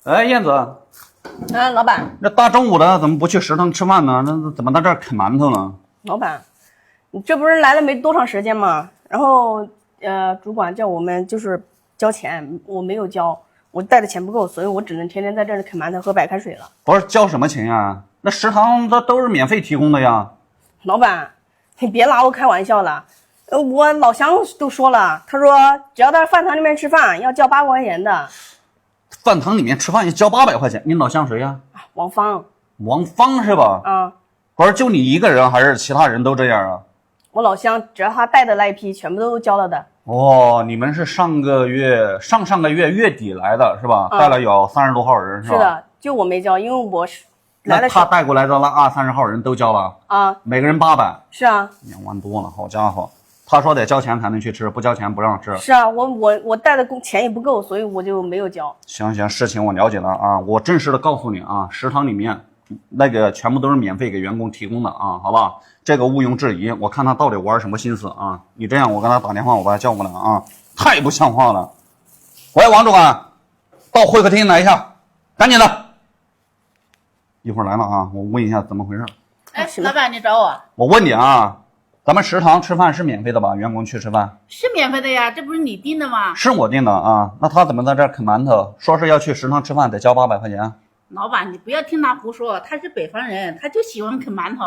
哎，燕子，老板，这大中午的怎么不去食堂吃饭呢？那怎么在这儿啃馒头呢？老板，你这不是来了没多长时间吗？然后主管叫我们就是交钱，我没有交，我带的钱不够，所以我只能天天在这里啃馒头喝白开水了。不是交什么钱呀？那食堂都是免费提供的呀。老板，你别拿我开玩笑了。我老乡都说了，他说只要在饭堂里面吃饭要交800块钱的。饭堂里面吃饭要交800块钱，你老乡谁呀？王芳。王芳是吧？啊，不是就你一个人，还是其他人都这样啊？我老乡只要他带的那一批全部都交了的。哦，你们是上个月月底来的是吧？带了有30多号人是吧？是的，就我没交，因为我是来的。那他带过来的那30号人都交了啊？每个人800。是啊，2万多了，好家伙！他说得交钱才能去吃，不交钱不让吃。是啊，我带的钱也不够，所以我就没有交。行，事情我了解了啊，我正式的告诉你啊，食堂里面那个全部都是免费给员工提供的啊，好吧？这个毋庸置疑。我看他到底玩什么心思啊？你这样，我跟他打电话，我把他叫过来啊，太不像话了。喂，王主管，到会客厅来一下，赶紧的。一会儿来了啊，我问一下怎么回事。哎，老板，你找我？我问你啊，咱们食堂吃饭是免费的吧？员工去吃饭是免费的呀，这不是你订的吗？是我订的啊，那他怎么在这儿啃馒头？说是要去食堂吃饭，得交800块钱。老板，你不要听他胡说，他是北方人，他就喜欢啃馒头。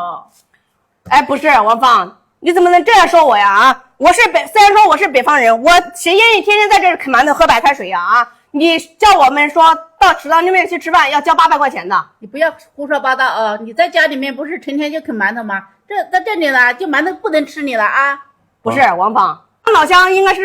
哎，不是王芳，你怎么能这样说我呀？啊，虽然说我是北方人，我谁愿意天天在这儿啃馒头喝白开水呀？啊，你叫我们说到食堂里面去吃饭要交800块钱的。你不要胡说八道啊！你在家里面不是成天就啃馒头吗？在这里呢，就馒头不能吃你了啊！不是王芳，老乡应该是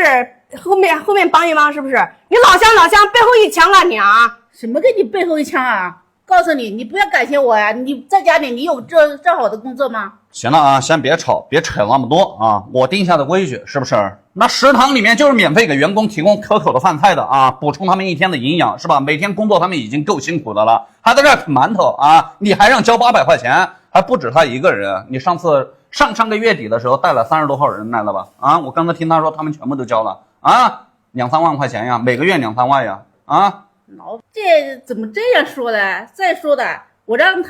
后面帮一帮，是不是？你老乡背后一枪啊你啊！什么给你背后一枪啊？告诉你，你不要感谢我呀！你在家里你有这好的工作吗？行了啊，先别吵，别扯那么多啊！我定下的规矩是不是？那食堂里面就是免费给员工提供可口的饭菜的啊，补充他们一天的营养是吧？每天工作他们已经够辛苦的了，还在这啃馒头啊！你还让交800块钱，还不止他一个人。你上次上个月底的时候带了30多号人来了吧？啊，我刚才听他说他们全部都交了啊，2、3万块钱呀，每个月2、3万呀啊！这怎么这样说的？再说的，我让他们